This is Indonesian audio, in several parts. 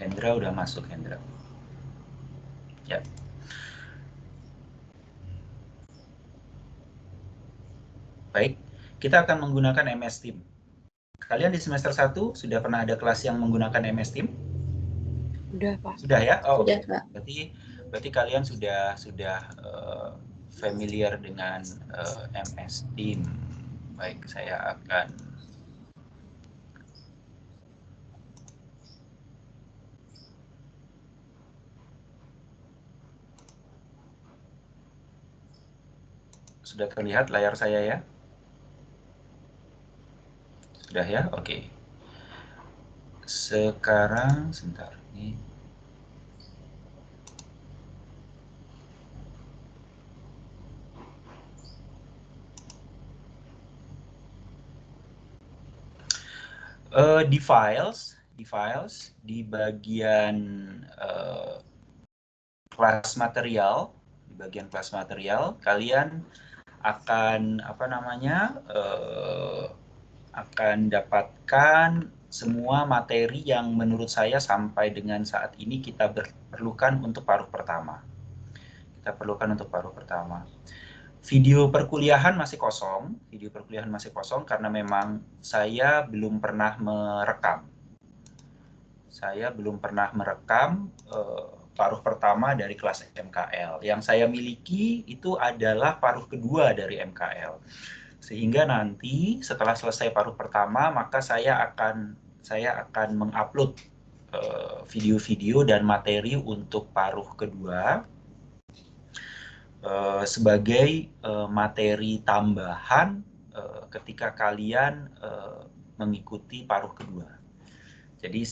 Hendra udah masuk, Hendra. Ya. Baik, kita akan menggunakan MS Team. Kalian di semester 1 sudah pernah ada kelas yang menggunakan MS Team? Udah, Pak. Sudah ya? Oh, Sudah, oke. Pak. Berarti kalian sudah familiar dengan MS Team. Baik, saya akan sudah terlihat layar saya ya? Sudah ya? Oke. Sekarang sebentar ini. Di files di bagian kelas material, kalian akan akan dapatkan semua materi yang menurut saya sampai dengan saat ini kita perlukan untuk paruh pertama. Video perkuliahan masih kosong, karena memang saya belum pernah merekam. Paruh pertama dari kelas MKL. Yang saya miliki itu adalah paruh kedua dari MKL. Sehingga nanti setelah selesai paruh pertama, maka saya akan mengupload video-video dan materi untuk paruh kedua sebagai materi tambahan ketika kalian mengikuti paruh kedua. Jadi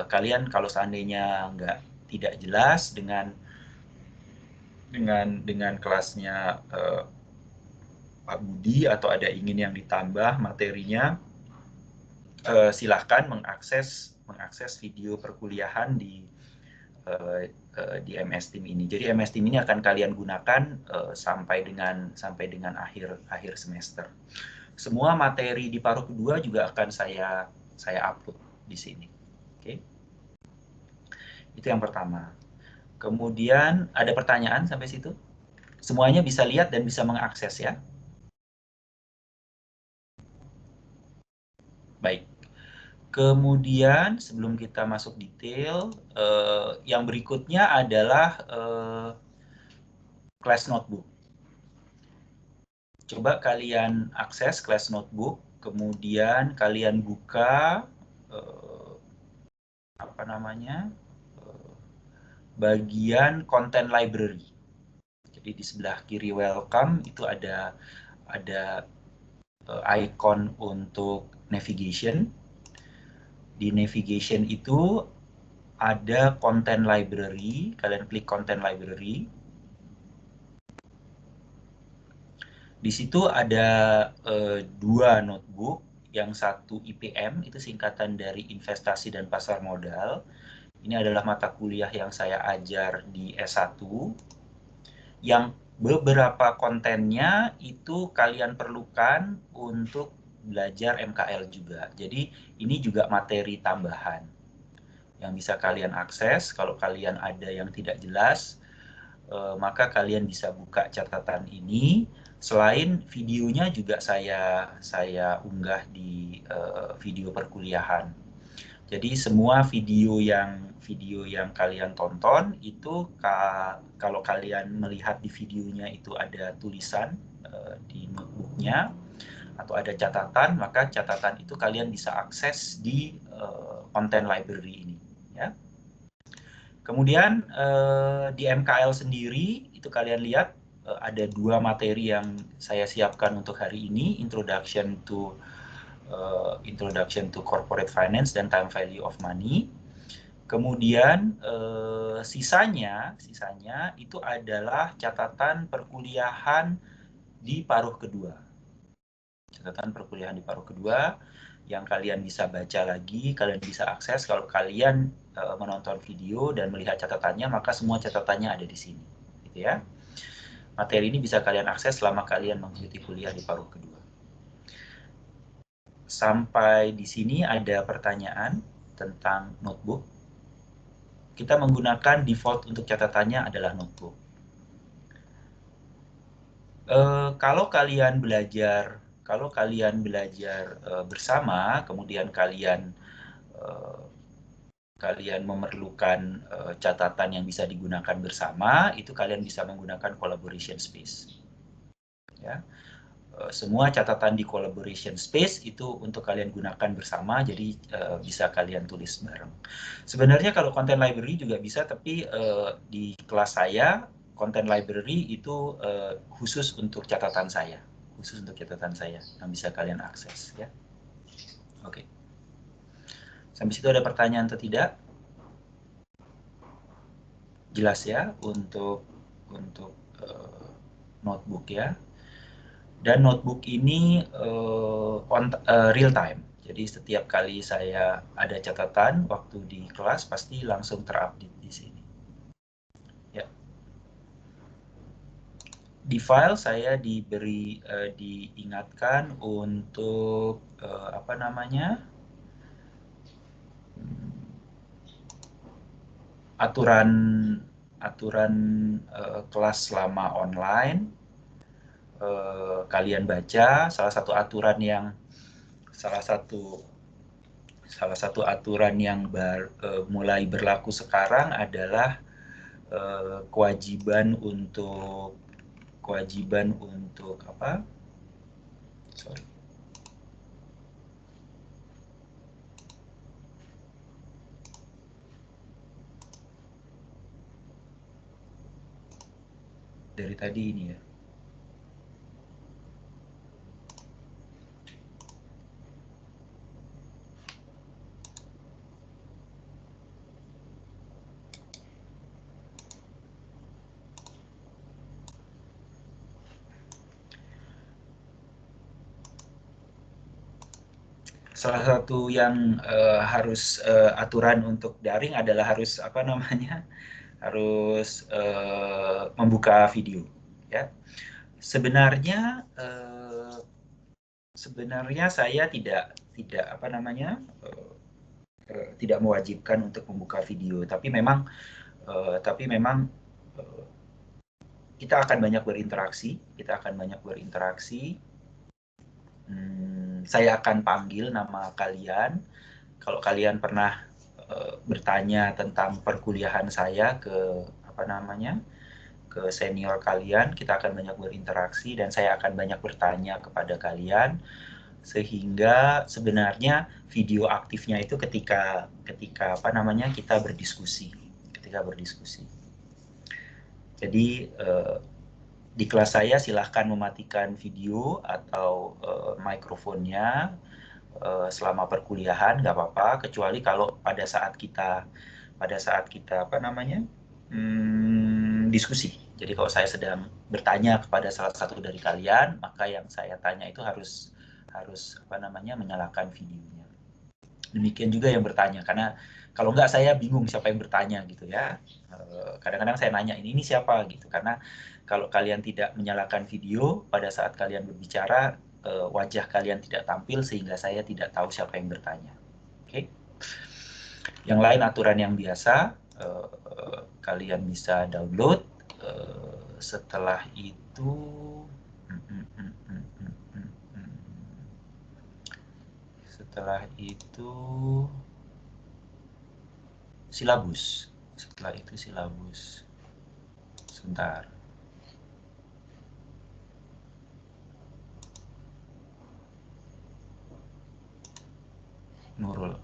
kalian kalau seandainya tidak jelas dengan kelasnya Pak Budi atau ada ingin yang ditambah materinya, silahkan mengakses video perkuliahan di MS Team ini. Jadi MS Team ini akan kalian gunakan sampai dengan akhir semester. Semua materi di paruh kedua juga akan saya upload di sini. Oke. Itu yang pertama. Kemudian ada pertanyaan sampai situ? Semuanya bisa lihat dan bisa mengakses ya? Baik. Kemudian sebelum kita masuk detail, yang berikutnya adalah Class Notebook. Coba kalian akses Class Notebook, kemudian kalian buka bagian Content Library. Jadi di sebelah kiri Welcome itu ada icon untuk navigation. Di navigation itu ada Content Library, kalian klik Content Library. Di situ ada dua notebook, yang satu IPM, itu singkatan dari Investasi dan Pasar Modal. Ini adalah mata kuliah yang saya ajar di S1, yang beberapa kontennya itu kalian perlukan untuk belajar MKL juga. Jadi ini juga materi tambahan yang bisa kalian akses. Kalau kalian ada yang tidak jelas, maka kalian bisa buka catatan ini. Selain videonya juga saya unggah di video perkuliahan. Jadi semua video yang kalian tonton itu kalau kalian melihat di videonya itu ada tulisan di notebooknya atau ada catatan, maka catatan itu kalian bisa akses di content library ini. Ya. Kemudian di MKL sendiri itu kalian lihat ada dua materi yang saya siapkan untuk hari ini, Introduction to Corporate Finance dan Time Value of Money. Kemudian sisanya itu adalah catatan perkuliahan di paruh kedua. Catatan perkuliahan di paruh kedua yang kalian bisa baca lagi, kalian bisa akses. Kalau kalian menonton video dan melihat catatannya, maka semua catatannya ada di sini, gitu ya. Materi ini bisa kalian akses selama kalian mengikuti kuliah di paruh kedua. Sampai di sini ada pertanyaan tentang notebook? kita menggunakan default untuk catatannya adalah notebook. Kalau kalian belajar bersama, kemudian kalian memerlukan catatan yang bisa digunakan bersama, itu kalian bisa menggunakan collaboration space. Ya. Semua catatan di collaboration space itu untuk kalian gunakan bersama, jadi bisa kalian tulis bareng. Sebenarnya kalau content library juga bisa, tapi di kelas saya content library itu khusus untuk catatan saya, yang bisa kalian akses, ya. Oke. Sampai situ ada pertanyaan atau tidak? Jelas ya untuk notebook ya. Dan notebook ini real time. Jadi setiap kali saya ada catatan waktu di kelas pasti langsung terupdate di sini. Ya. Di file saya diingatkan untuk aturan kelas selama online. Kalian baca salah satu aturan yang mulai berlaku sekarang adalah kewajiban untuk apa? Sorry. Dari tadi ini ya. Salah satu yang harus aturan untuk daring adalah harus membuka video, ya. Sebenarnya saya tidak mewajibkan untuk membuka video, tapi memang kita akan banyak berinteraksi. Saya akan panggil nama kalian. Kalau kalian pernah bertanya tentang perkuliahan saya ke senior kalian, kita akan banyak berinteraksi dan saya akan banyak bertanya kepada kalian, sehingga sebenarnya video aktifnya itu ketika kita berdiskusi. Jadi di kelas saya silahkan mematikan video atau mikrofonnya selama perkuliahan, nggak apa-apa, kecuali kalau pada saat kita diskusi. Jadi kalau saya sedang bertanya kepada salah satu dari kalian, maka yang saya tanya itu harus menyalakan videonya. Demikian juga yang bertanya, karena kalau nggak saya bingung siapa yang bertanya gitu ya. Kadang-kadang saya nanya ini siapa gitu, karena kalau kalian tidak menyalakan video pada saat kalian berbicara, wajah kalian tidak tampil sehingga saya tidak tahu siapa yang bertanya. Oke. Yang lain aturan yang biasa, kalian bisa download. Setelah itu silabus. Sebentar. Nurul.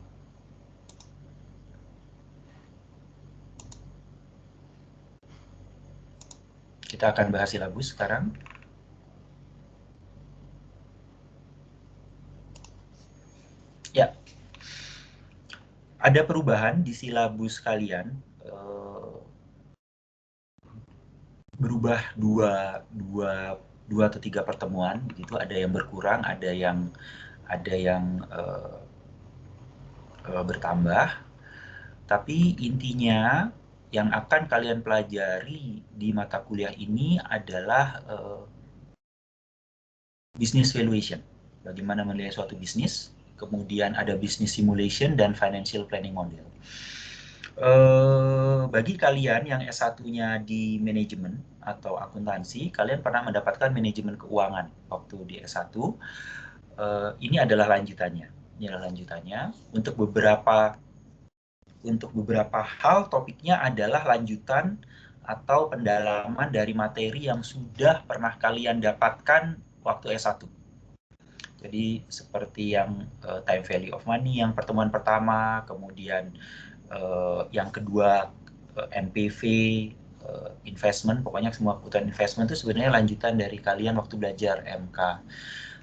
Kita akan bahas silabus sekarang. Ya, ada perubahan di silabus kalian. Berubah dua atau 3 pertemuan begitu, ada yang berkurang, ada yang bertambah. Tapi intinya yang akan kalian pelajari di mata kuliah ini adalah business valuation. Bagaimana menilai suatu bisnis, kemudian ada business simulation dan financial planning model. Bagi kalian yang S1-nya di manajemen atau akuntansi, kalian pernah mendapatkan manajemen keuangan waktu di S1. Ini adalah lanjutannya. Ini adalah lanjutannya. Untuk beberapa hal, topiknya adalah lanjutan atau pendalaman dari materi yang sudah pernah kalian dapatkan waktu S1. Jadi seperti yang time value of money yang pertemuan pertama, kemudian yang kedua NPV, investment, pokoknya semua kebutuhan investment itu sebenarnya lanjutan dari kalian waktu belajar MK.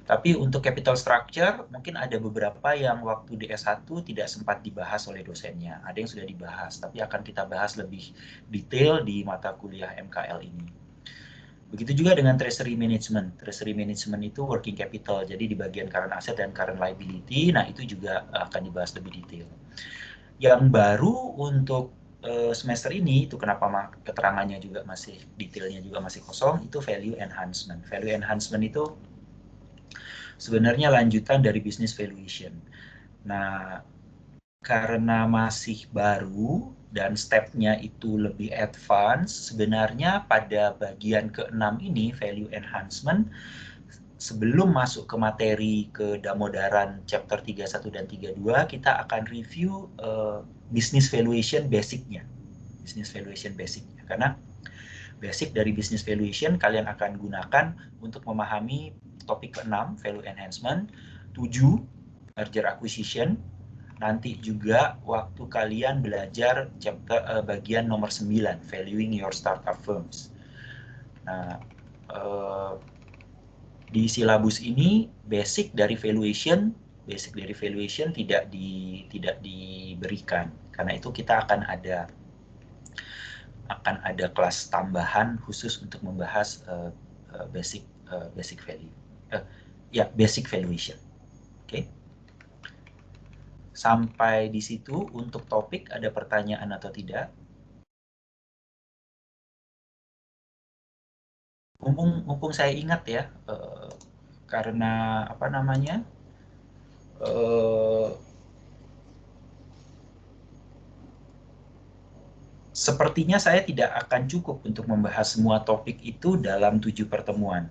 Tapi untuk capital structure mungkin ada beberapa yang waktu di S1 tidak sempat dibahas oleh dosennya. Ada yang sudah dibahas, tapi akan kita bahas lebih detail di mata kuliah MKL ini. Begitu juga dengan treasury management. Treasury management itu working capital, jadi di bagian current asset dan current liability, nah itu juga akan dibahas lebih detail. Yang baru untuk semester ini, itu kenapa keterangannya juga masih, detailnya juga masih kosong, itu value enhancement. Value enhancement itu sebenarnya lanjutan dari business valuation. Nah, karena masih baru dan step-nya itu lebih advance, sebenarnya pada bagian ke-6 ini, value enhancement, sebelum masuk ke materi ke Damodaran chapter 31 dan 32, kita akan review business valuation basic-nya. Business valuation basic-nya. Karena basic dari business valuation kalian akan gunakan untuk memahami topik ke-6, value enhancement, 7, merger acquisition, nanti juga waktu kalian belajar chapter bagian nomor 9, valuing your startup firms. Nah, di silabus ini basic dari valuation tidak diberikan. Karena itu kita akan ada kelas tambahan khusus untuk membahas basic value. Basic valuation. Oke. Sampai di situ untuk topik, ada pertanyaan atau tidak? Mumpung saya ingat ya, karena apa namanya, sepertinya saya tidak akan cukup untuk membahas semua topik itu dalam 7 pertemuan.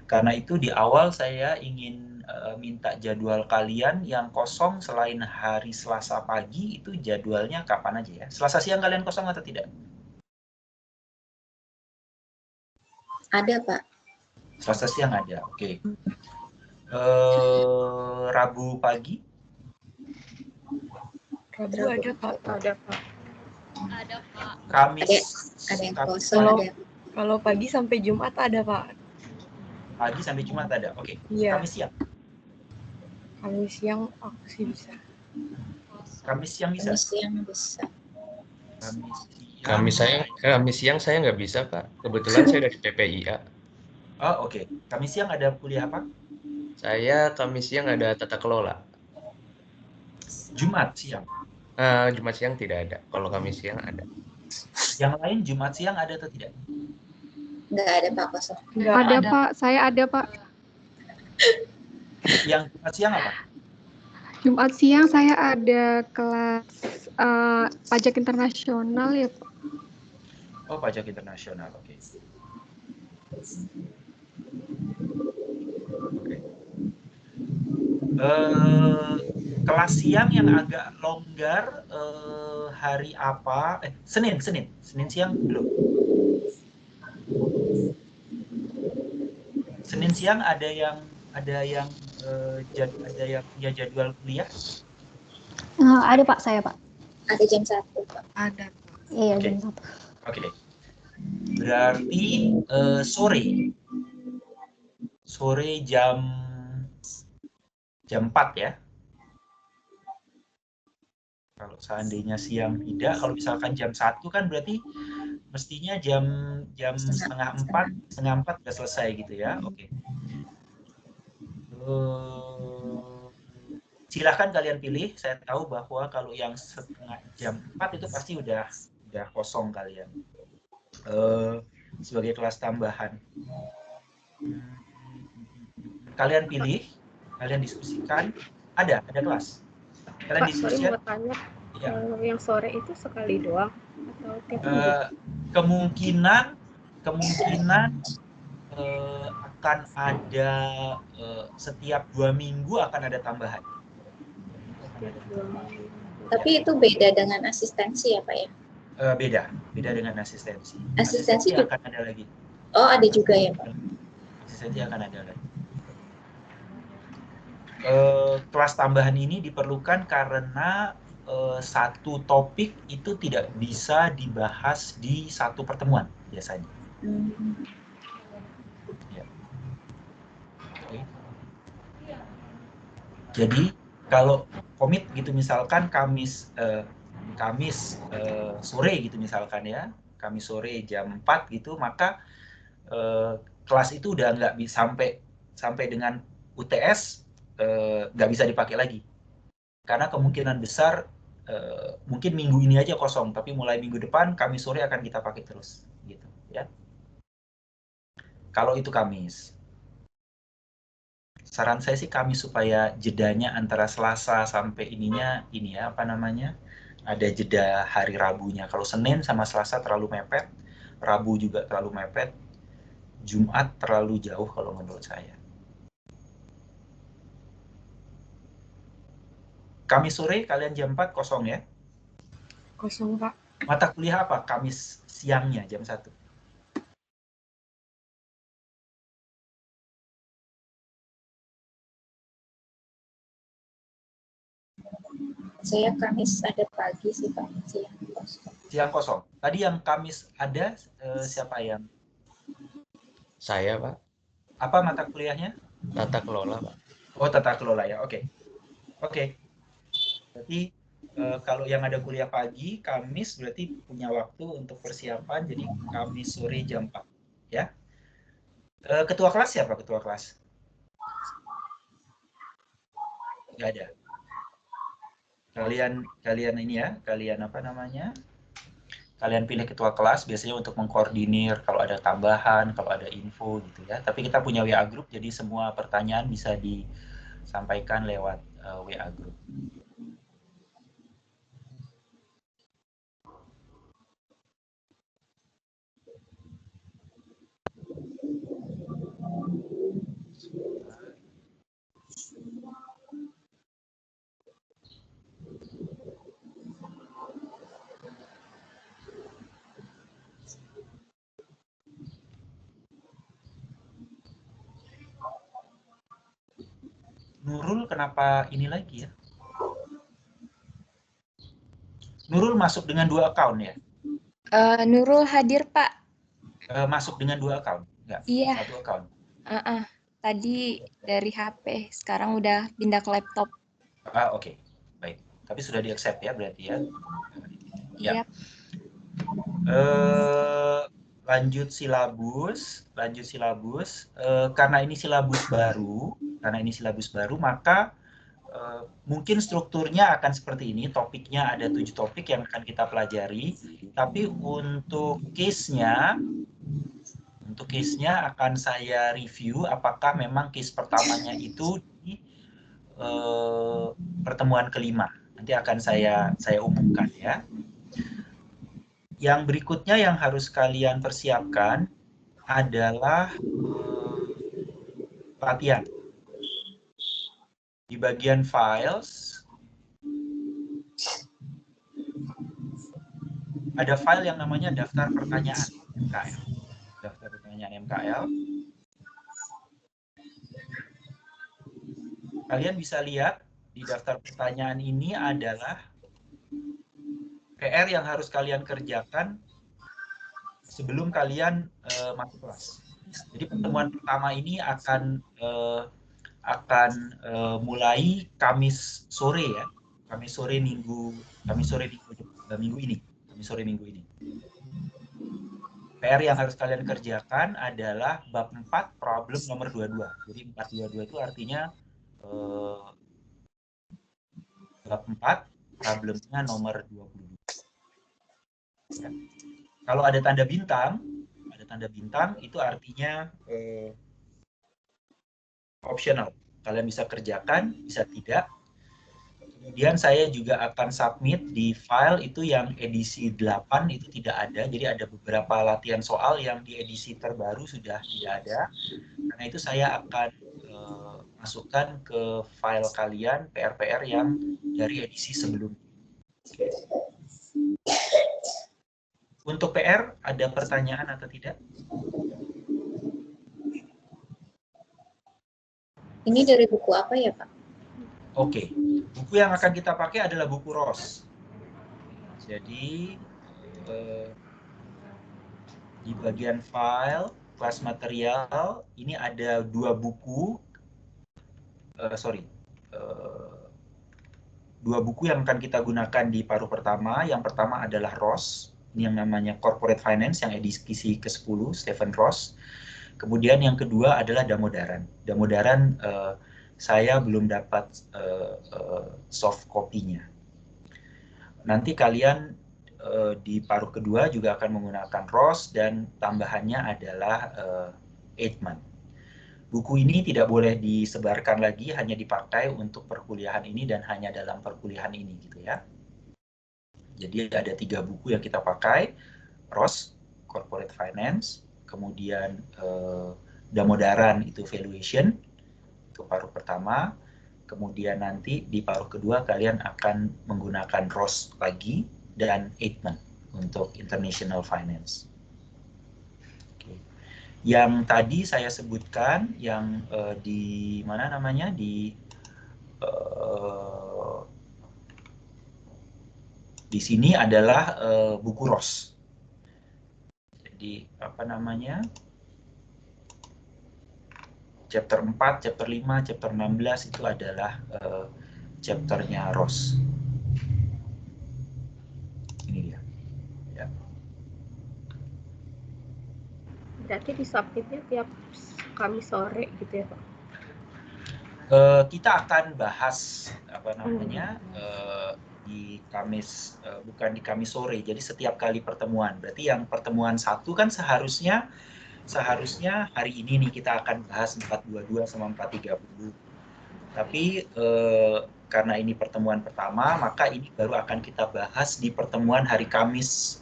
Karena itu di awal saya ingin minta jadwal kalian yang kosong selain hari Selasa pagi, itu jadwalnya kapan aja ya? Selasa siang kalian kosong atau tidak? Ada, Pak. Selasa siang ada, oke. Rabu pagi? Rabu ada, Pak. Ada, Pak. Ada, Pak. Kamis? Ada yang kosong, ada. Kalau pagi sampai Jumat ada, Pak. Pagi sampai Jumat ada, oke. Iya. Kamis siang? Kamis siang aku sih bisa. Kamis siang bisa? Kamis siang bisa. Kamis siang saya nggak bisa, Pak. Kebetulan saya dari PPIA. Oh, oke. Kamis siang ada kuliah apa? Saya Kamis siang ada tata kelola. Jumat siang? Jumat siang tidak ada. Kalau Kamis siang ada. Yang lain Jumat siang ada atau tidak? Nggak ada, Pak, kosong. Nggak ada, Pak. Saya ada, Pak. Yang Jumat siang apa? Jumat siang saya ada kelas pajak internasional ya, Pak. Oh, pajak internasional, oke. Oke. Kelas siang yang agak longgar hari apa? Senin siang belum. Senin siang ada yang punya jadwal kuliah? Ada, Pak, saya, Pak. Ada jam 1, Pak. Ada. Iya, Oke. jam 1. Oke. Berarti sore jam 4 ya. Kalau seandainya siang tidak, kalau misalkan jam 1 kan berarti mestinya jam setengah 4 udah selesai gitu ya. Oke. Silahkan kalian pilih. Saya tahu bahwa kalau yang setengah jam 4 itu pasti udah kosong kalian. Sebagai kelas tambahan. Kalian pilih, kalian diskusikan. Ada kelas. Kalian Pak, diskusikan. sorry mau tanya. Ya. Kalau yang sore itu sekali doang atau tiap minggu? Kemungkinan akan ada setiap 2 minggu akan ada tambahan. Tiap 2 minggu. Tapi itu beda dengan asistensi ya Pak ya? Beda dengan asistensi. Asistensi akan ada lagi. Oh, ada juga ya Pak? Asistensi akan ada lagi. Kelas tambahan ini diperlukan karena satu topik itu tidak bisa dibahas di satu pertemuan biasanya. Ya. Okay. Jadi kalau komit gitu misalkan Kamis sore gitu misalkan ya, Kamis sore jam 4 gitu, maka kelas itu udah nggak bisa sampai dengan UTS nggak bisa dipakai lagi. Karena kemungkinan besar mungkin minggu ini aja kosong, tapi mulai minggu depan Kamis sore akan kita pakai terus, gitu ya. Kalau itu Kamis, saran saya sih Kamis supaya jedanya antara Selasa sampai ininya ini ya apa namanya, ada jeda hari Rabunya. Kalau Senin sama Selasa terlalu mepet, Rabu juga terlalu mepet, Jumat terlalu jauh kalau menurut saya. Kamis sore kalian jam 4 kosong ya? Kosong Pak. Mata kuliah apa? Kamis siangnya jam 1. Saya Kamis ada pagi sih Pak, siang kosong. Siang kosong. Tadi yang Kamis ada siapa yang? Saya, Pak. Apa mata kuliahnya? Tata kelola, Pak. Oh, tata kelola ya. Oke. Berarti kalau yang ada kuliah pagi, Kamis berarti punya waktu untuk persiapan. Jadi Kamis sore jam 4 ya. Ketua kelas siapa ketua kelas? Nggak ada. Kalian ini ya, kalian apa namanya? Kalian pilih ketua kelas biasanya untuk mengkoordinir kalau ada tambahan, kalau ada info gitu ya. Tapi kita punya WA group, jadi semua pertanyaan bisa disampaikan lewat WA group. Nurul kenapa ini lagi ya? Nurul masuk dengan 2 account ya? Nurul hadir, Pak. Masuk dengan 2 account? Enggak, Iya. 1 account. Tadi dari HP, sekarang udah pindah ke laptop. Oke. Baik. Tapi sudah di-accept ya berarti ya? Iya. Lanjut silabus. Karena ini silabus baru, maka mungkin strukturnya akan seperti ini. Topiknya ada 7 topik yang akan kita pelajari. Tapi untuk case-nya akan saya review apakah memang case pertamanya itu di pertemuan kelima. Nanti akan saya umumkan ya. Yang berikutnya yang harus kalian persiapkan adalah latihan. Di bagian files, ada file yang namanya daftar pertanyaan MKL. Daftar pertanyaan MKL. Kalian bisa lihat di daftar pertanyaan ini adalah PR yang harus kalian kerjakan sebelum kalian masuk kelas. Jadi pertemuan pertama ini akan mulai Kamis sore ya. Kamis sore minggu ini. PR yang harus kalian kerjakan adalah bab 4 problem nomor 22. Jadi 422 itu artinya bab 4 problemnya nomor 22. Ya. Kalau ada tanda bintang itu artinya optional. Kalian bisa kerjakan, bisa tidak. Kemudian saya juga akan submit di file itu yang edisi 8 itu tidak ada. Jadi ada beberapa latihan soal yang di edisi terbaru sudah tidak ada. Karena itu saya akan masukkan ke file kalian PR-PR yang dari edisi sebelumnya. Untuk PR, ada pertanyaan atau tidak? Ini dari buku apa ya, Pak? Oke, buku yang akan kita pakai adalah buku Ross. Jadi di bagian file, kelas material, ini ada dua buku, dua buku yang akan kita gunakan di paruh pertama. Yang pertama adalah Ross, ini yang namanya Corporate Finance, yang edisi ke-10, Stephen Ross. Kemudian yang kedua adalah Damodaran. Damodaran saya belum dapat soft copy-nya. Nanti kalian di paruh kedua juga akan menggunakan Ross dan tambahannya adalah Eijkman. Buku ini tidak boleh disebarkan lagi, hanya dipakai untuk perkuliahan ini dan hanya dalam perkuliahan ini gitu ya. Jadi ada 3 buku yang kita pakai, Ross, Corporate Finance, kemudian Damodaran itu Valuation, itu paruh pertama. Kemudian nanti di paruh kedua kalian akan menggunakan Ross lagi dan Eijkman untuk International Finance. Oke. Yang tadi saya sebutkan yang di mana namanya di sini adalah buku Ross. Jadi apa namanya? Chapter 4, chapter 5, chapter 16 itu adalah chapternya Ross. Ini dia. Ya. Berarti disubmitnya tiap Kamis sore gitu ya Pak? Kita akan bahas apa namanya di Kamis, bukan di Kamis sore. Jadi setiap kali pertemuan. Berarti yang pertemuan 1 kan seharusnya hari ini nih kita akan bahas 422 sama 430. Tapi karena ini pertemuan pertama, maka ini baru akan kita bahas di pertemuan hari Kamis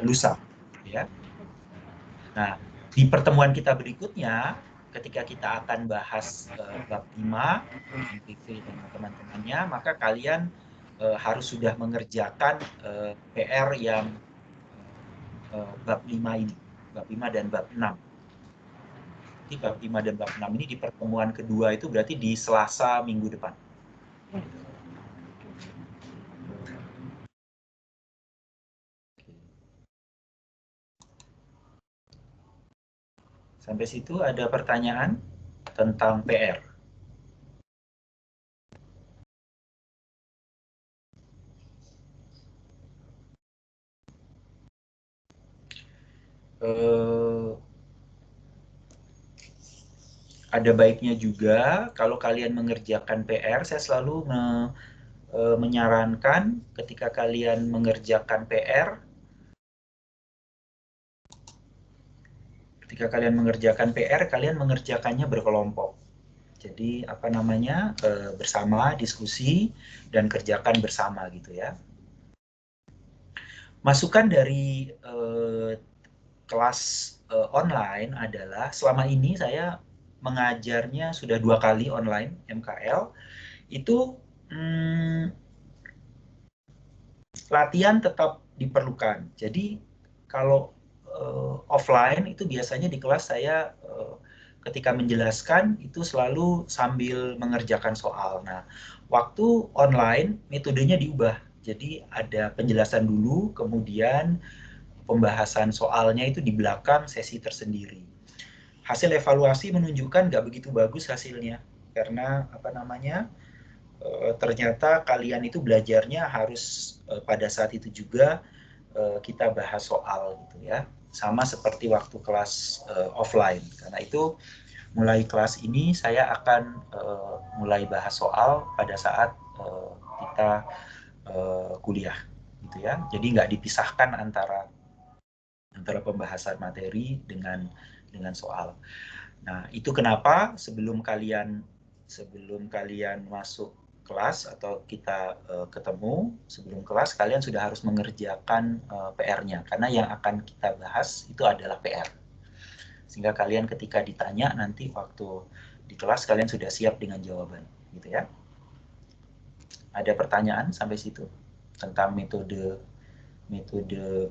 lusa. Ya. Nah, di pertemuan kita berikutnya, ketika kita akan bahas bab 5, MPV dan teman-temannya, maka kalian harus sudah mengerjakan PR yang bab 5 ini. Bab 5 dan bab 6. Jadi bab 5 dan bab 6 ini di pertemuan kedua itu berarti di Selasa minggu depan. Sampai situ ada pertanyaan tentang PR? Ada baiknya juga kalau kalian mengerjakan PR, saya selalu menyarankan ketika kalian mengerjakan PR, kalian mengerjakannya berkelompok. Jadi apa namanya, bersama, diskusi, dan kerjakan bersama gitu ya. Masukan dari kelas online adalah selama ini saya mengajarnya sudah 2 kali online MKL, itu latihan tetap diperlukan. Jadi kalau offline itu biasanya di kelas saya ketika menjelaskan itu selalu sambil mengerjakan soal. Nah, waktu online metodenya diubah. Jadi ada penjelasan dulu, kemudian pembahasan soalnya itu di belakang sesi tersendiri. Hasil evaluasi menunjukkan nggak begitu bagus hasilnya, karena apa namanya, ternyata kalian itu belajarnya harus pada saat itu juga kita bahas soal gitu ya, sama seperti waktu kelas offline. Karena itu mulai kelas ini saya akan mulai bahas soal pada saat kita kuliah gitu ya. Jadi nggak dipisahkan antara pembahasan materi dengan soal. Nah, itu kenapa sebelum kalian masuk kelas atau kita ketemu sebelum kelas, kalian sudah harus mengerjakan PR-nya, karena yang akan kita bahas itu adalah PR. Sehingga kalian ketika ditanya nanti waktu di kelas kalian sudah siap dengan jawaban, gitu ya. Ada pertanyaan sampai situ tentang metode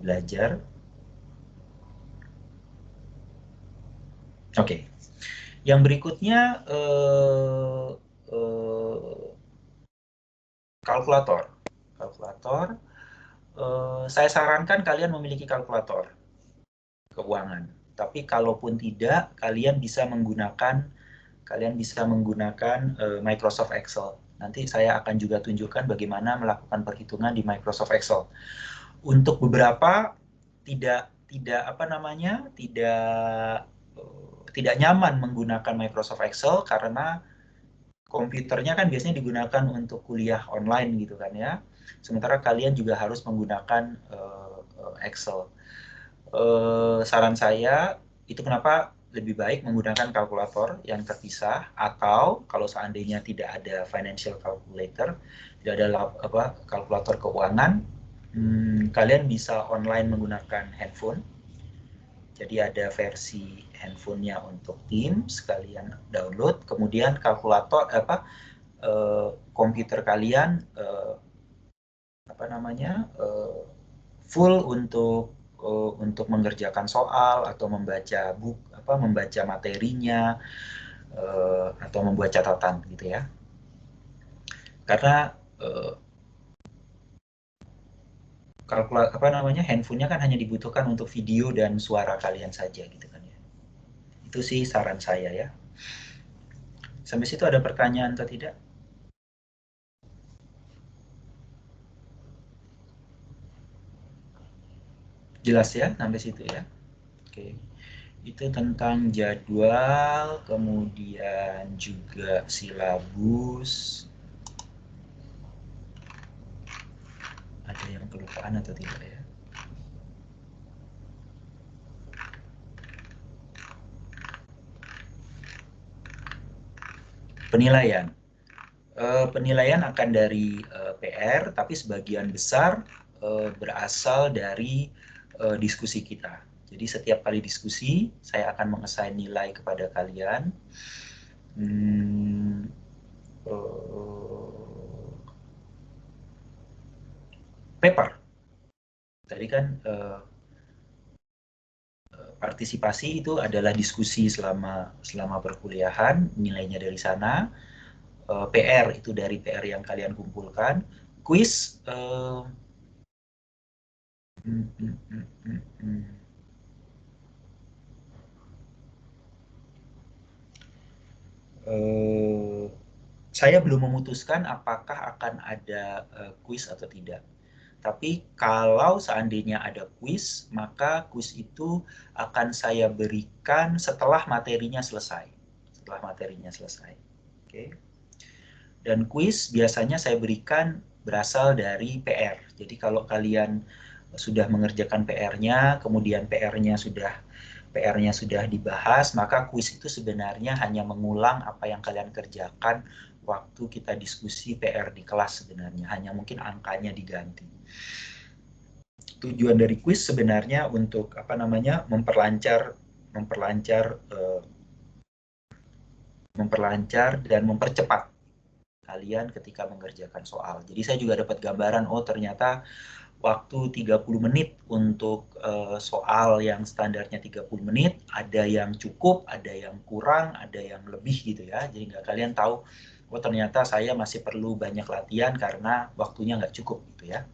belajar? Oke. Yang berikutnya kalkulator. Saya sarankan kalian memiliki kalkulator keuangan. Tapi kalaupun tidak, kalian bisa menggunakan Microsoft Excel. Nanti saya akan juga tunjukkan bagaimana melakukan perhitungan di Microsoft Excel. Untuk beberapa tidak nyaman menggunakan Microsoft Excel karena komputernya kan biasanya digunakan untuk kuliah online gitu kan ya. Sementara kalian juga harus menggunakan Excel. Saran saya itu kenapa lebih baik menggunakan kalkulator yang terpisah, atau kalau seandainya tidak ada financial calculator, tidak ada kalkulator keuangan, kalian bisa online menggunakan handphone. Jadi ada versi handphonenya untuk Teams, kalian download, kemudian kalkulator komputer kalian full untuk mengerjakan soal atau membaca membaca materinya atau membuat catatan gitu ya. Karena handphonenya kan hanya dibutuhkan untuk video dan suara kalian saja gitu kan ya. Itu sih saran saya ya. Sampai situ ada pertanyaan atau tidak? Jelas ya sampai situ ya. Oke. Itu tentang jadwal, kemudian juga silabus. Ada yang kelupaan atau tidak ya? Penilaian. Penilaian akan dari PR, tapi sebagian besar berasal dari diskusi kita. Jadi setiap kali diskusi, saya akan mengassign nilai kepada kalian. Paper. Tadi kan partisipasi itu adalah diskusi selama perkuliahan, nilainya dari sana. PR itu dari PR yang kalian kumpulkan. Quiz saya belum memutuskan apakah akan ada quiz atau tidak. Tapi kalau seandainya ada quiz, maka quiz itu akan saya berikan setelah materinya selesai. Oke. Dan quiz biasanya saya berikan berasal dari PR. Jadi kalau kalian sudah mengerjakan PR-nya, kemudian PR-nya sudah dibahas, maka quiz itu sebenarnya hanya mengulang apa yang kalian kerjakan waktu kita diskusi PR di kelas sebenarnya. Hanya mungkin angkanya diganti. Tujuan dari quiz sebenarnya untuk memperlancar dan mempercepat kalian ketika mengerjakan soal. Jadi saya juga dapat gambaran, oh ternyata waktu 30 menit untuk soal yang standarnya 30 menit, ada yang cukup, ada yang kurang, ada yang lebih gitu ya. Jadi nggak kalian tahu, oh ternyata saya masih perlu banyak latihan karena waktunya nggak cukup gitu ya.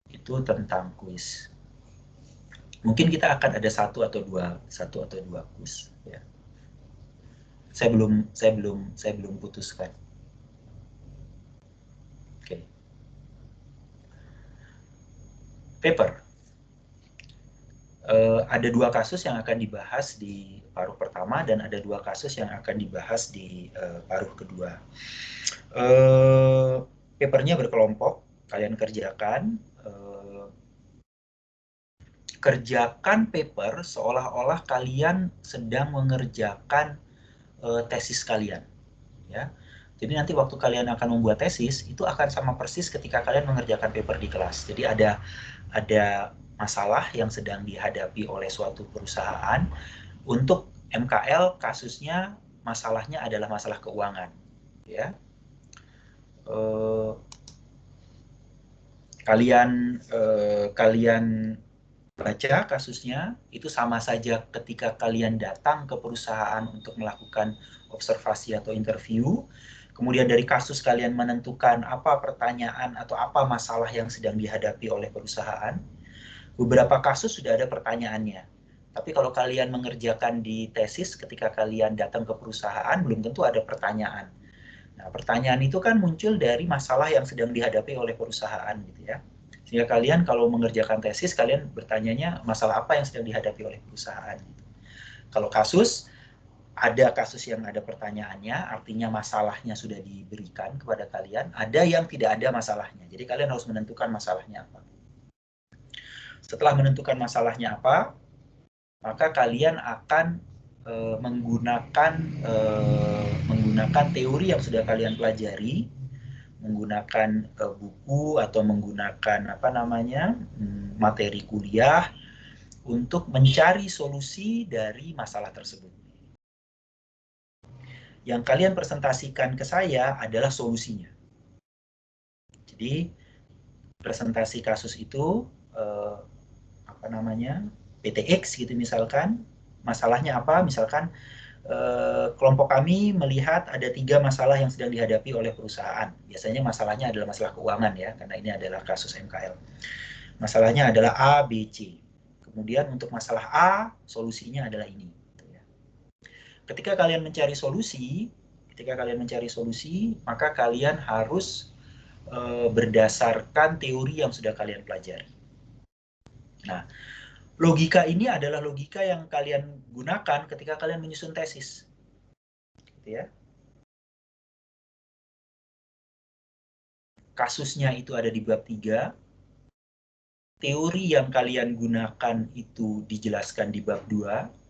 Itu tentang kuis. Mungkin kita akan ada satu atau dua kuis ya. Saya belum putuskan. Oke. Paper. Ada 2 kasus yang akan dibahas di paruh pertama dan ada 2 kasus yang akan dibahas di paruh kedua. Papernya berkelompok, kalian kerjakan paper seolah-olah kalian sedang mengerjakan tesis kalian, ya. Jadi nanti waktu kalian akan membuat tesis, itu akan sama persis ketika kalian mengerjakan paper di kelas. Jadi ada masalah yang sedang dihadapi oleh suatu perusahaan. Untuk MKL kasusnya masalahnya adalah masalah keuangan. Ya. Kalian baca kasusnya, itu sama saja ketika kalian datang ke perusahaan untuk melakukan observasi atau interview. Kemudian dari kasus kalian menentukan apa pertanyaan atau apa masalah yang sedang dihadapi oleh perusahaan. Beberapa kasus sudah ada pertanyaannya. Tapi kalau kalian mengerjakan di tesis ketika kalian datang ke perusahaan, belum tentu ada pertanyaan. Nah, pertanyaan itu kan muncul dari masalah yang sedang dihadapi oleh perusahaan gitu ya. Sehingga kalian kalau mengerjakan tesis, kalian bertanyanya masalah apa yang sedang dihadapi oleh perusahaan. Kalau kasus, ada kasus yang ada pertanyaannya, artinya masalahnya sudah diberikan kepada kalian. Ada yang tidak ada masalahnya. Jadi kalian harus menentukan masalahnya apa. Setelah menentukan masalahnya apa, maka kalian akan menggunakan teori yang sudah kalian pelajari, menggunakan buku atau menggunakan materi kuliah untuk mencari solusi dari masalah tersebut. Yang kalian presentasikan ke saya adalah solusinya. Jadi presentasi kasus itu PTX gitu misalkan, masalahnya apa? Misalkan kelompok kami melihat ada 3 masalah yang sedang dihadapi oleh perusahaan. Biasanya masalahnya adalah masalah keuangan ya, karena ini adalah kasus MKL. Masalahnya adalah A, B, C. Kemudian untuk masalah A, solusinya adalah ini. Ketika kalian mencari solusi, maka kalian harus berdasarkan teori yang sudah kalian pelajari. Nah, logika ini adalah logika yang kalian gunakan ketika kalian menyusun tesis. Gitu ya. Kasusnya itu ada di bab 3. Teori yang kalian gunakan itu dijelaskan di bab 2.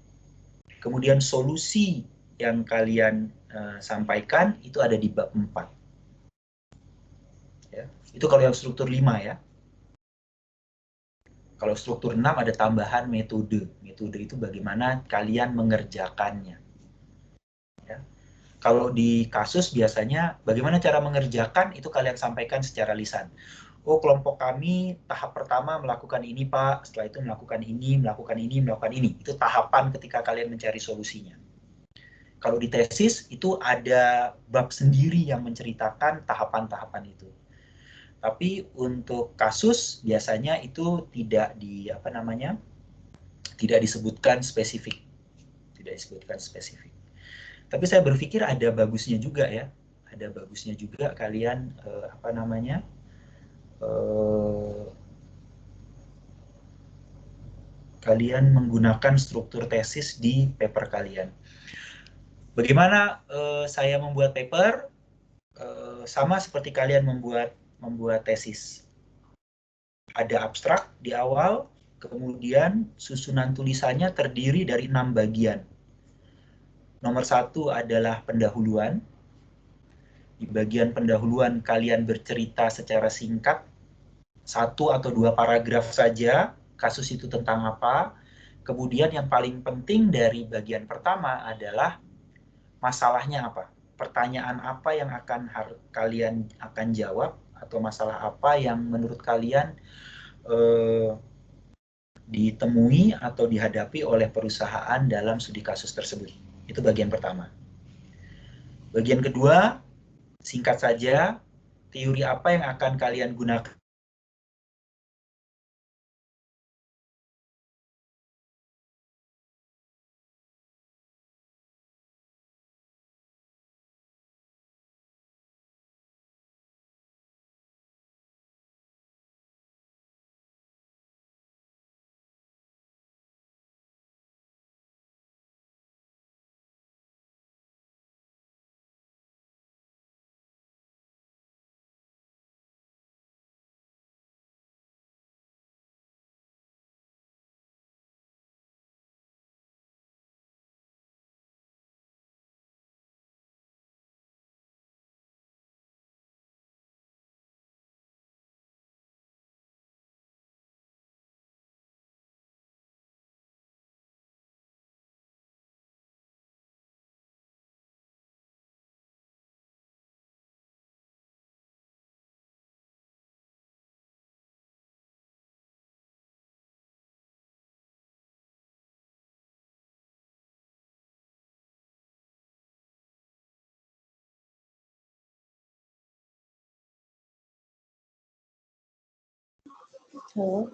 Kemudian solusi yang kalian sampaikan itu ada di bab 4. Ya. Itu kalau yang struktur 5 ya. Kalau struktur 6 ada tambahan metode. Metode itu bagaimana kalian mengerjakannya. Ya. Kalau di kasus biasanya bagaimana cara mengerjakan itu kalian sampaikan secara lisan. Oh, kelompok kami tahap pertama melakukan ini Pak, setelah itu melakukan ini, melakukan ini, melakukan ini. Itu tahapan ketika kalian mencari solusinya. Kalau di tesis itu ada bab sendiri yang menceritakan tahapan-tahapan itu. Tapi untuk kasus biasanya itu tidak disebutkan spesifik. Tidak disebutkan spesifik. Tapi saya berpikir ada bagusnya juga ya. Ada bagusnya juga kalian kalian menggunakan struktur tesis di paper kalian. Bagaimana saya membuat paper? Sama seperti kalian membuat tesis. Ada abstrak di awal, kemudian susunan tulisannya terdiri dari 6 bagian. Nomor 1 adalah pendahuluan. Di bagian pendahuluan kalian bercerita secara singkat, 1 atau 2 paragraf saja, kasus itu tentang apa. Kemudian yang paling penting dari bagian pertama adalah masalahnya apa. Pertanyaan apa yang kalian akan jawab, atau masalah apa yang menurut kalian ditemui atau dihadapi oleh perusahaan dalam studi kasus tersebut. Itu bagian pertama. Bagian kedua, singkat saja, teori apa yang akan kalian gunakan Halo.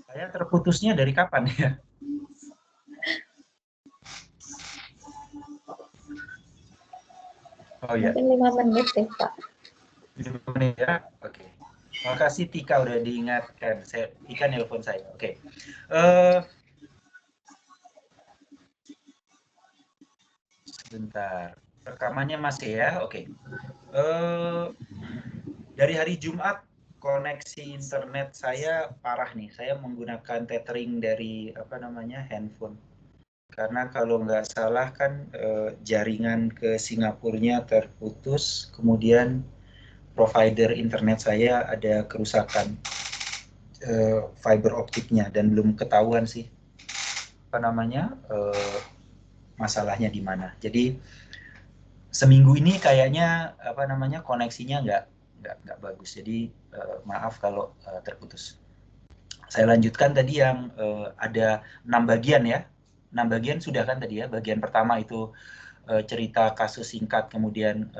Saya terputusnya dari kapan ya? Oh ya, Mungkin 5 menit deh, Pak. 5 menit ya. Oke. Makasih Tika udah diingatkan. Tika nelpon saya. Oke. Sebentar. Rekamannya masih ya. Oke. Dari hari Jumat koneksi internet saya parah nih. Saya menggunakan tethering dari handphone. Karena kalau nggak salah kan jaringan ke Singapurnya terputus, kemudian provider internet saya ada kerusakan fiber optiknya dan belum ketahuan sih masalahnya di mana. Jadi seminggu ini kayaknya koneksinya nggak bagus. Jadi maaf kalau terputus. Saya lanjutkan tadi yang ada 6 bagian ya. 6 bagian sudah kan tadi ya. Bagian pertama itu cerita kasus singkat, kemudian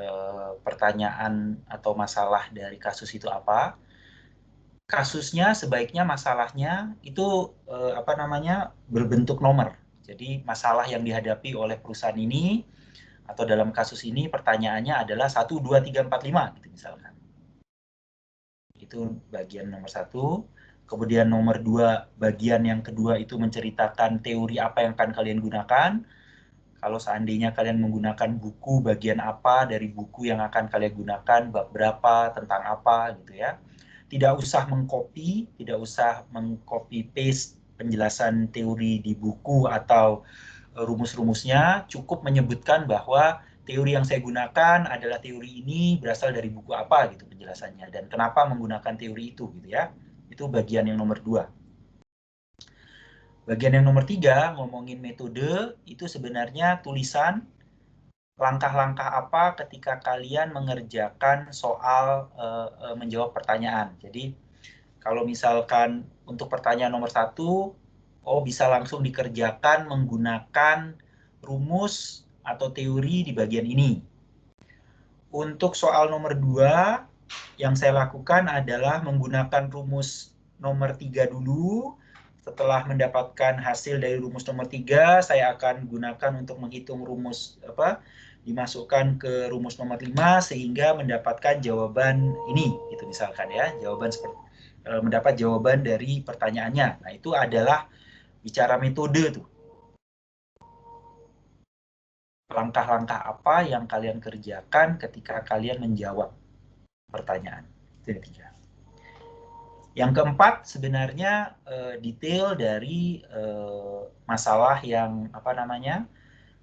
pertanyaan atau masalah dari kasus itu apa. Kasusnya sebaiknya masalahnya itu berbentuk nomor. Jadi masalah yang dihadapi oleh perusahaan ini atau dalam kasus ini pertanyaannya adalah 1, 2, 3, 4, 5 gitu misalkan. Itu bagian nomor 1. Kemudian nomor 2, bagian yang kedua itu menceritakan teori apa yang akan kalian gunakan. Kalau seandainya kalian menggunakan buku, bagian apa dari buku yang akan kalian gunakan, bab berapa, tentang apa gitu ya. Tidak usah mengcopy, tidak usah mengcopy paste penjelasan teori di buku atau rumus-rumusnya, cukup menyebutkan bahwa teori yang saya gunakan adalah teori ini berasal dari buku apa gitu penjelasannya dan kenapa menggunakan teori itu gitu ya. Itu bagian yang nomor 2. Bagian yang nomor 3, ngomongin metode, itu sebenarnya tulisan langkah-langkah apa ketika kalian mengerjakan soal menjawab pertanyaan. Jadi kalau misalkan untuk pertanyaan nomor 1, bisa langsung dikerjakan menggunakan rumus atau teori di bagian ini. Untuk soal nomor 2, yang saya lakukan adalah menggunakan rumus nomor 3 dulu. Setelah mendapatkan hasil dari rumus nomor 3, saya akan gunakan untuk menghitung rumus dimasukkan ke rumus nomor 5 sehingga mendapatkan jawaban ini gitu misalkan ya, jawaban seperti mendapat jawaban dari pertanyaannya. Nah, itu adalah bicara metode tuh. Langkah-langkah apa yang kalian kerjakan ketika kalian menjawab pertanyaan. Itu yang 3. Yang keempat sebenarnya detail dari masalah yang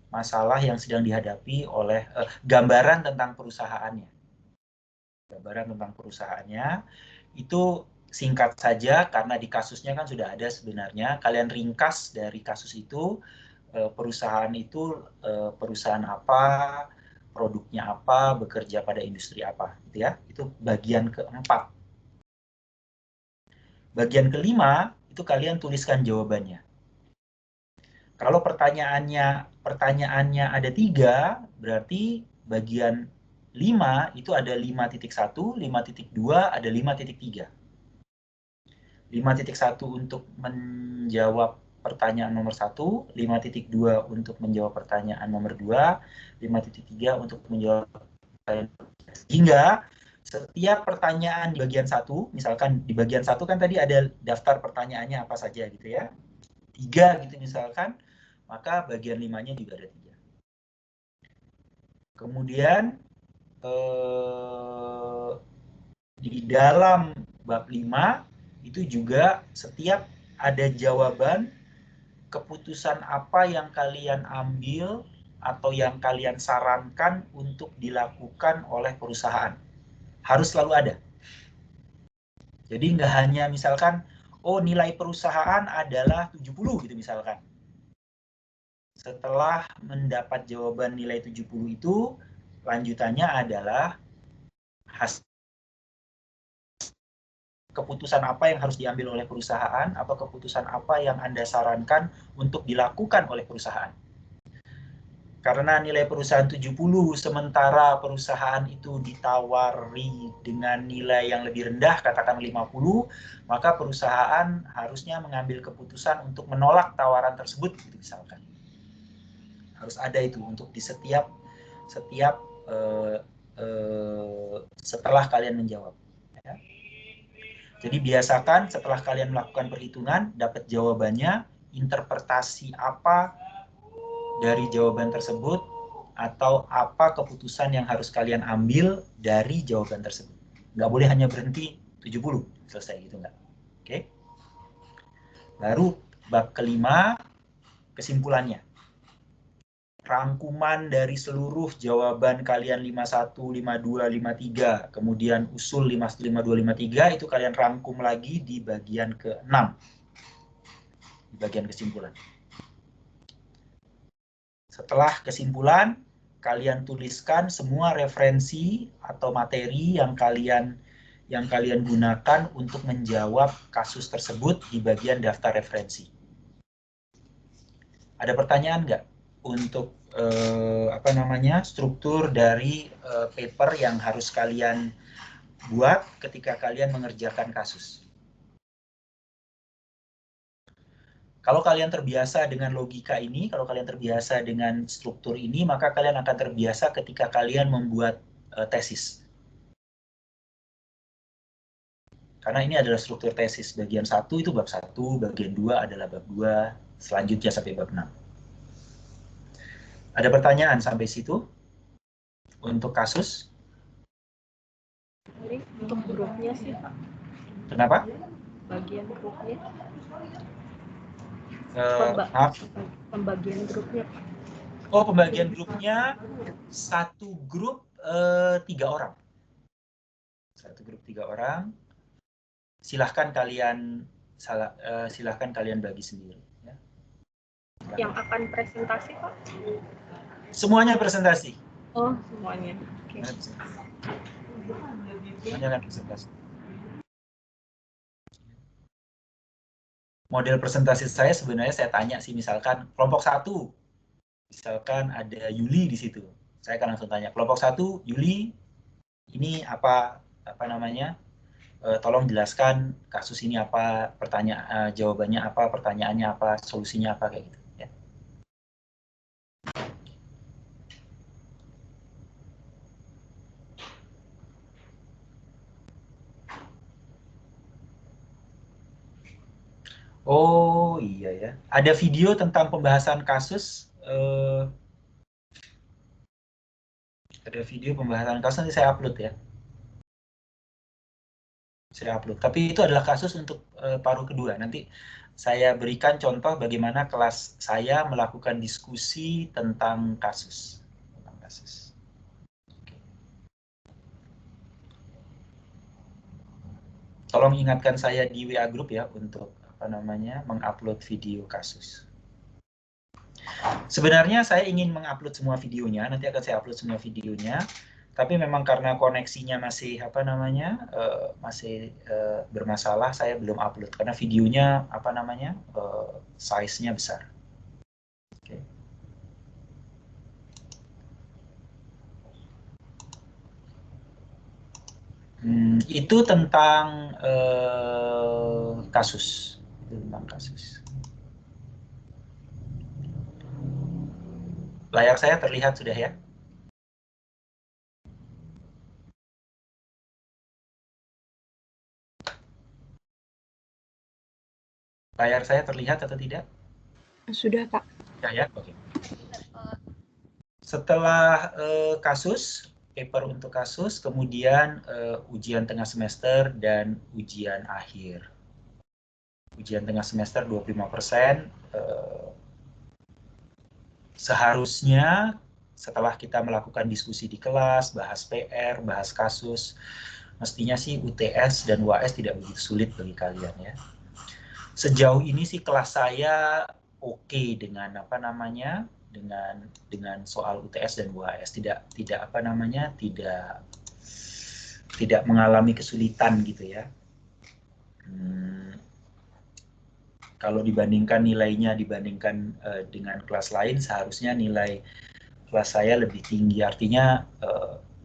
masalah yang sedang dihadapi oleh gambaran tentang perusahaannya. Gambaran tentang perusahaannya itu singkat saja karena di kasusnya kan sudah ada sebenarnya. Kalian ringkas dari kasus itu, perusahaan itu perusahaan apa, produknya apa, bekerja pada industri apa, gitu ya. Itu bagian keempat. Bagian kelima itu kalian tuliskan jawabannya. Kalau pertanyaannya ada 3, berarti bagian 5 itu ada 5.1, 5.2, ada 5.3. 5.1 untuk menjawab pertanyaan nomor 1, 5.2 untuk menjawab pertanyaan nomor 2, 5.3 untuk menjawab pertanyaan. Sehingga setiap pertanyaan di bagian 1, misalkan di bagian 1 kan tadi ada daftar pertanyaannya apa saja gitu ya. 3 gitu misalkan, maka bagian 5-nya juga ada 3. Kemudian di dalam bab 5 itu juga setiap ada jawaban keputusan apa yang kalian ambil atau yang kalian sarankan untuk dilakukan oleh perusahaan. Harus selalu ada. Jadi nggak hanya misalkan, nilai perusahaan adalah 70 gitu misalkan. Setelah mendapat jawaban nilai 70 itu, lanjutannya adalah hasil keputusan apa yang harus diambil oleh perusahaan atau keputusan apa yang Anda sarankan untuk dilakukan oleh perusahaan. Karena nilai perusahaan 70 sementara perusahaan itu ditawari dengan nilai yang lebih rendah, katakan 50, maka perusahaan harusnya mengambil keputusan untuk menolak tawaran tersebut gitu misalkan. Harus ada itu untuk di setiap setelah kalian menjawab. Ya. Jadi biasakan setelah kalian melakukan perhitungan, dapat jawabannya, interpretasi apa dari jawaban tersebut, atau apa keputusan yang harus kalian ambil dari jawaban tersebut. Nggak boleh hanya berhenti 70, selesai gitu nggak. Oke. Baru bab kelima, kesimpulannya. Rangkuman dari seluruh jawaban kalian 51, 52, 53, kemudian usul 51, 52, 53, itu kalian rangkum lagi di bagian ke-6. Di bagian kesimpulan. Setelah kesimpulan, kalian tuliskan semua referensi atau materi yang kalian gunakan untuk menjawab kasus tersebut di bagian daftar referensi. Ada pertanyaan nggak untuk apa namanya struktur dari paper yang harus kalian buat ketika kalian mengerjakan kasus? Kalau kalian terbiasa dengan logika ini, kalau kalian terbiasa dengan struktur ini, maka kalian akan terbiasa ketika kalian membuat tesis. Karena ini adalah struktur tesis. Bagian 1 itu bab 1, bagian 2 adalah bab 2, selanjutnya sampai bab 6. Ada pertanyaan sampai situ? Untuk kasus? Untuk grupnya sih, Pak. Kenapa? Bagian grupnya. Maaf. Pembagian grupnya, Pak. Oh, pembagian grupnya satu grup 3 orang. Satu grup 3 orang. Silahkan kalian bagi sendiri. Ya. Yang akan presentasi, Pak? Semuanya presentasi. Oh, semuanya. Oke. Semuanya akan presentasi. Model presentasi saya sebenarnya saya tanya sih, misalkan kelompok 1, misalkan ada Yuli di situ. Saya akan langsung tanya, kelompok 1, Yuli, ini apa namanya? Tolong jelaskan kasus ini apa, jawabannya apa, pertanyaannya apa, solusinya apa, kayak gitu. Ya. Oh iya ya, ada video tentang pembahasan kasus. Ada video pembahasan kasus, nanti saya upload ya. Saya upload. Tapi itu adalah kasus untuk paruh kedua. Nanti saya berikan contoh bagaimana kelas saya melakukan diskusi tentang kasus. Tolong ingatkan saya di WA Group ya untuk mengupload video kasus. Sebenarnya saya ingin mengupload semua videonya, nanti akan saya upload semua videonya. Tapi memang karena koneksinya masih bermasalah, saya belum upload karena videonya size-nya besar. Okay. Itu tentang kasus. Itu tentang kasus. Layar saya terlihat sudah ya? Layar saya terlihat atau tidak? Sudah, Pak. Ya, oke. Setelah kasus, paper untuk kasus, kemudian ujian tengah semester dan ujian akhir. Ujian tengah semester 25%. Seharusnya setelah kita melakukan diskusi di kelas, bahas PR, bahas kasus, mestinya sih UTS dan UAS tidak begitu sulit bagi kalian ya. Sejauh ini sih kelas saya oke dengan dengan soal UTS dan UAS, tidak mengalami kesulitan gitu ya. Kalau dibandingkan nilainya dengan kelas lain, seharusnya nilai kelas saya lebih tinggi. Artinya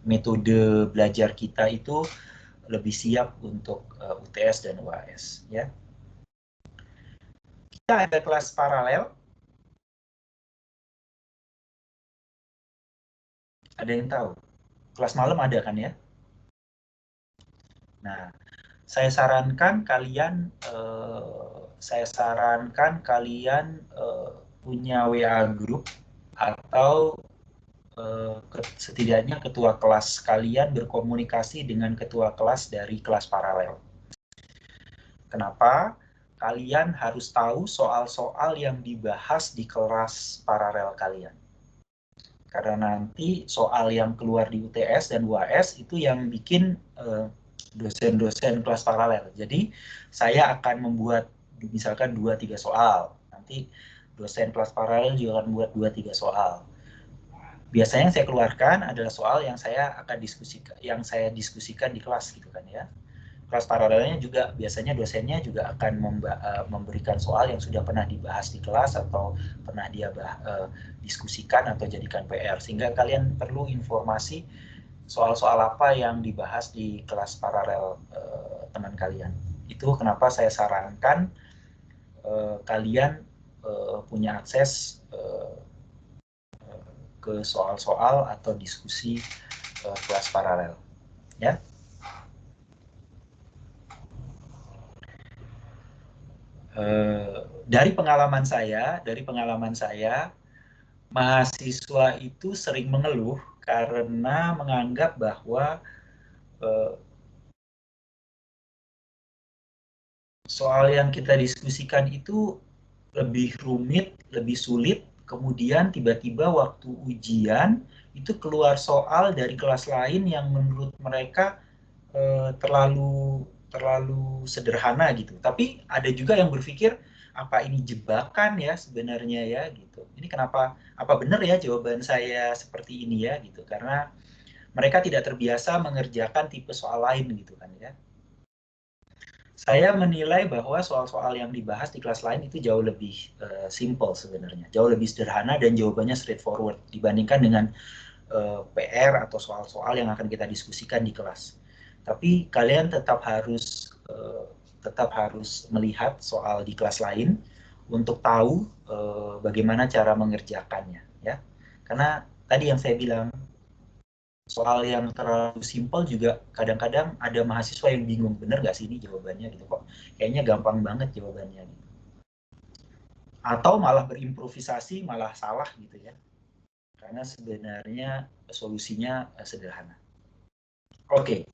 metode belajar kita itu lebih siap untuk UTS dan UAS ya. Kita ada kelas paralel. Ada yang tahu? Kelas malam ada kan ya? Nah, saya sarankan kalian punya WA group atau setidaknya ketua kelas kalian berkomunikasi dengan ketua kelas dari kelas paralel. Kenapa? Kalian harus tahu soal-soal yang dibahas di kelas paralel kalian. Karena nanti soal yang keluar di UTS dan UAS itu yang bikin dosen-dosen kelas paralel. Jadi saya akan membuat misalkan 2-3 soal. Nanti dosen kelas paralel juga akan membuat 2-3 soal. Biasanya yang saya keluarkan adalah soal yang saya diskusikan di kelas gitu kan ya. kelas paralelnya juga biasanya dosennya juga akan memberikan soal yang sudah pernah dibahas di kelas atau pernah dia diskusikan atau jadikan PR, sehingga kalian perlu informasi soal-soal apa yang dibahas di kelas paralel teman kalian. Itu kenapa saya sarankan kalian punya akses ke soal-soal atau diskusi kelas paralel, ya. Dari pengalaman saya, mahasiswa itu sering mengeluh karena menganggap bahwa soal yang kita diskusikan itu lebih rumit, lebih sulit, kemudian tiba-tiba waktu ujian itu keluar soal dari kelas lain yang menurut mereka terlalu sederhana gitu. Tapi ada juga yang berpikir, apa ini jebakan ya sebenarnya ya gitu. Ini kenapa, apa benar ya jawaban saya seperti ini ya gitu. Karena mereka tidak terbiasa mengerjakan tipe soal lain gitu kan ya. Saya menilai bahwa soal-soal yang dibahas di kelas lain itu jauh lebih simple sebenarnya. Jauh lebih sederhana dan jawabannya straightforward dibandingkan dengan PR atau soal-soal yang akan kita diskusikan di kelas. Tapi kalian tetap harus melihat soal di kelas lain untuk tahu bagaimana cara mengerjakannya, ya. Karena tadi yang saya bilang, soal yang terlalu simpel juga kadang-kadang ada mahasiswa yang bingung, bener nggak sih ini jawabannya gitu, kok kayaknya gampang banget jawabannya gitu. Atau malah berimprovisasi malah salah gitu ya, karena sebenarnya solusinya sederhana. Oke.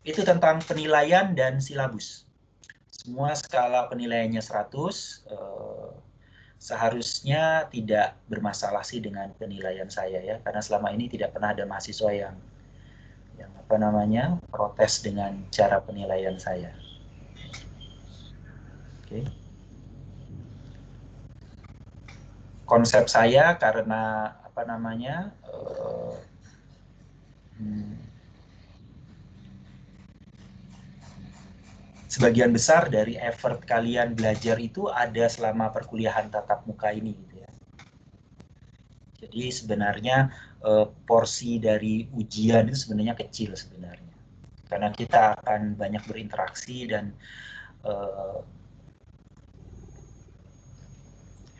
Itu tentang penilaian dan silabus. Semua skala penilaiannya 100, seharusnya tidak bermasalah sih dengan penilaian saya ya, karena selama ini tidak pernah ada mahasiswa yang protes dengan cara penilaian saya. Oke. Konsep saya karena sebagian besar dari effort kalian belajar itu ada selama perkuliahan tatap muka ini gitu ya. Jadi sebenarnya porsi dari ujian itu sebenarnya kecil sebenarnya. Karena kita akan banyak berinteraksi dan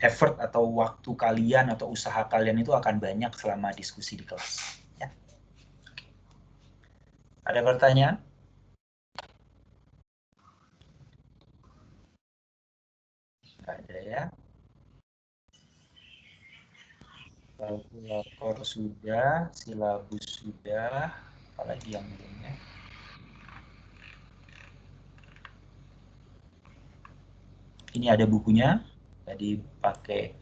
effort atau waktu kalian atau usaha kalian itu akan banyak selama diskusi di kelas. Ya. Ada pertanyaan? Ada ya. Kalkulator sudah, silabus sudah, apalagi yang belum ya. Ini ada bukunya, jadi pakai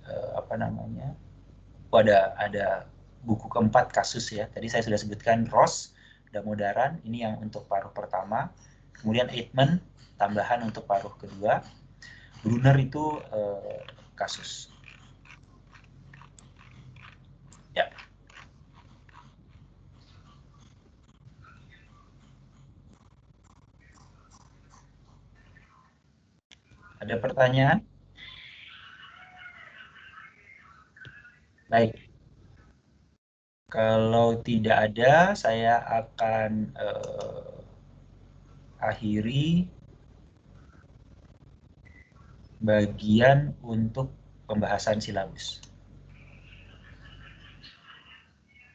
ada buku keempat kasus ya. Tadi saya sudah sebutkan Ross, Damodaran, ini yang untuk paruh pertama. Kemudian Eijkman, tambahan untuk paruh kedua. Brunner itu kasus. Ya. Ada pertanyaan? Baik. Kalau tidak ada, saya akan akhiri bagian untuk pembahasan silabus.